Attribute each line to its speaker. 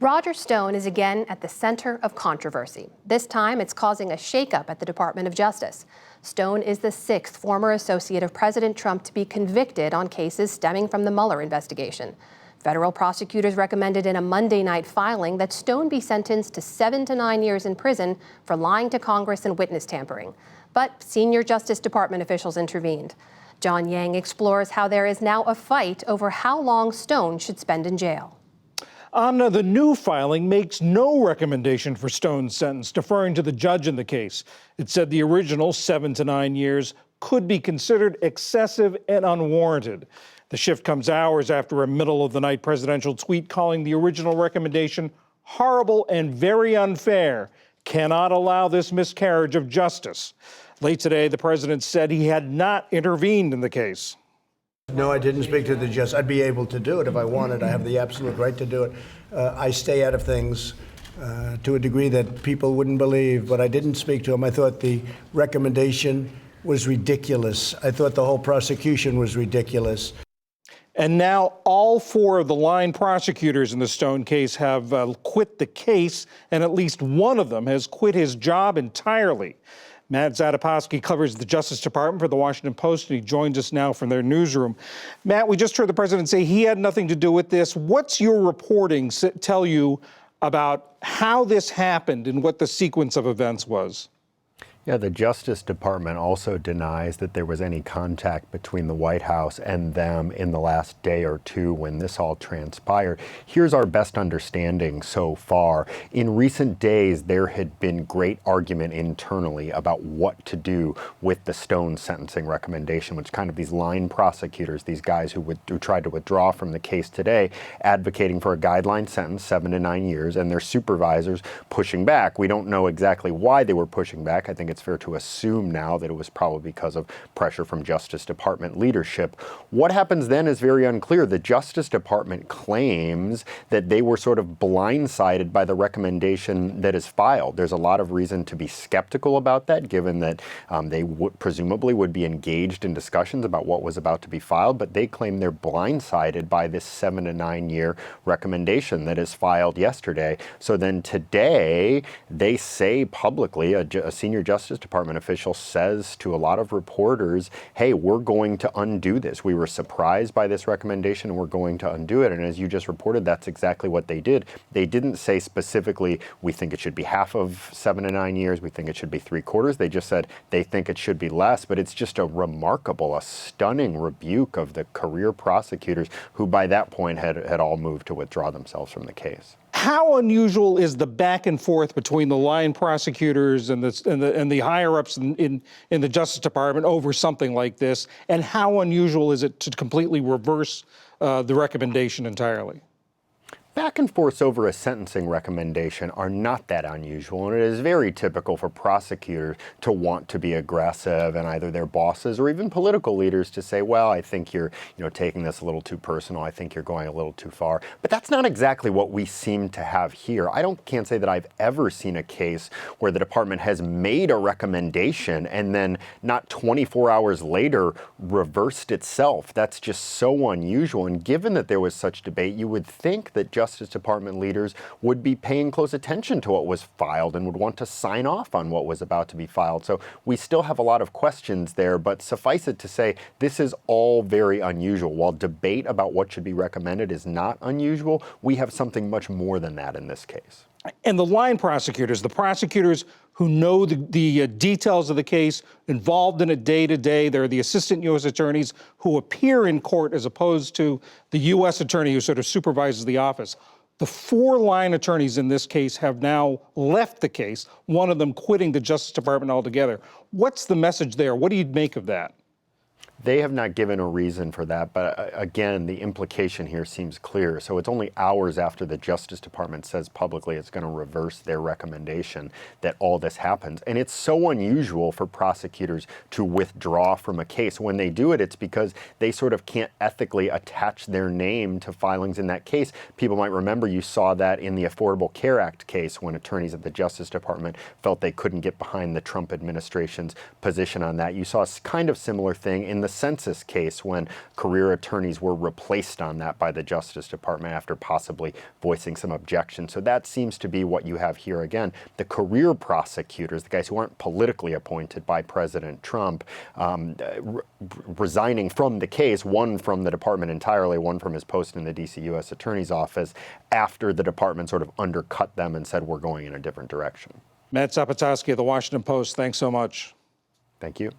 Speaker 1: Roger Stone is again at the center of controversy. This time, it's causing a shakeup at the Department of Justice. Stone is the sixth former associate of President Trump to be convicted on cases stemming from the Mueller investigation. Federal prosecutors recommended in a Monday night filing that Stone be sentenced to 7 to 9 years in prison for lying to Congress and witness tampering. But senior Justice Department officials intervened. John Yang explores how there is now a fight over how long Stone should spend in jail.
Speaker 2: Amna, the new filing makes no recommendation for Stone's sentence, deferring to the judge in the case. It said the original 7 to 9 years could be considered excessive and unwarranted. The shift comes hours after a middle-of-the-night presidential tweet calling the original recommendation horrible and very unfair. Cannot allow this miscarriage of justice. Late today, the president said he had not intervened in the case.
Speaker 3: No, I didn't speak to the judge. I'd be able to do it if I wanted. I have the absolute right to do it. I stay out of things to a degree that people wouldn't believe, but I didn't speak to him. I thought the recommendation was ridiculous. I thought the whole prosecution was ridiculous.
Speaker 2: And now all 4 of the line prosecutors in the Stone case have quit the case, and at least one of them has quit his job entirely. Matt Zatopowski covers the Justice Department for the Washington Post, and he joins us now from their newsroom. Matt, we just heard the president say he had nothing to do with this. What's your reporting tell you about how this happened and what the sequence of events was?
Speaker 4: Yeah, the Justice Department also denies that there was any contact between the White House and them in the last day or two when this all transpired. Here's our best understanding so far. In recent days, there had been great argument internally about what to do with the Stone sentencing recommendation, which kind of these line prosecutors, these guys who tried to withdraw from the case today, advocating for a guideline sentence, 7 to 9 years, and their supervisors pushing back. We don't know exactly why they were pushing back. I think it's fair to assume now that it was probably because of pressure from Justice Department leadership. What happens then is very unclear. The Justice Department claims that they were sort of blindsided by the recommendation that is filed. There's a lot of reason to be skeptical about that, given that they presumably would be engaged in discussions about what was about to be filed, but they claim they're blindsided by this 7 to 9 year recommendation that is filed yesterday. So then today, they say publicly, a senior Justice Department official says to a lot of reporters, hey, we're going to undo this. We were surprised by this recommendation and we're going to undo it. And as you just reported, that's exactly what they did. They didn't say specifically, we think it should be half of 7 to 9 years. We think it should be 3/4. They just said they think it should be less. But it's just a stunning rebuke of the career prosecutors who by that point had all moved to withdraw themselves from the case.
Speaker 2: How unusual is the back and forth between the line prosecutors and the higher ups in the Justice Department over something like this? And how unusual is it to completely reverse the recommendation entirely?
Speaker 4: Back and forths over a sentencing recommendation are not that unusual, and it is very typical for prosecutors to want to be aggressive and either their bosses or even political leaders to say, well, I think you're taking this a little too personal. I think you're going a little too far. But that's not exactly what we seem to have here. Can't say that I've ever seen a case where the department has made a recommendation and then not 24 hours later reversed itself. That's just so unusual. And given that there was such debate, you would think that Justice Department leaders would be paying close attention to what was filed and would want to sign off on what was about to be filed. So we still have a lot of questions there, but suffice it to say, this is all very unusual. While debate about what should be recommended is not unusual, we have something much more than that in this case.
Speaker 2: And the line prosecutors, the prosecutors who know the details of the case, involved in it day to day, they're the assistant U.S. attorneys who appear in court as opposed to the U.S. attorney who sort of supervises the office. The 4 line attorneys in this case have now left the case, one of them quitting the Justice Department altogether. What's the message there? What do you make of that?
Speaker 4: They have not given a reason for that, but again, the implication here seems clear. So it's only hours after the Justice Department says publicly it's going to reverse their recommendation that all this happens. And it's so unusual for prosecutors to withdraw from a case. When they do it, it's because they sort of can't ethically attach their name to filings in that case. People might remember you saw that in the Affordable Care Act case when attorneys at the Justice Department felt they couldn't get behind the Trump administration's position on that. You saw a kind of similar thing in the census case when career attorneys were replaced on that by the Justice Department after possibly voicing some objection. So that seems to be what you have here again. The career prosecutors, the guys who aren't politically appointed by President Trump, resigning from the case, one from the department entirely, one from his post in the D.C. U.S. Attorney's Office, after the department sort of undercut them and said, we're going in a different direction.
Speaker 2: Matt Zapotowski of The Washington Post, thanks so much.
Speaker 4: Thank you.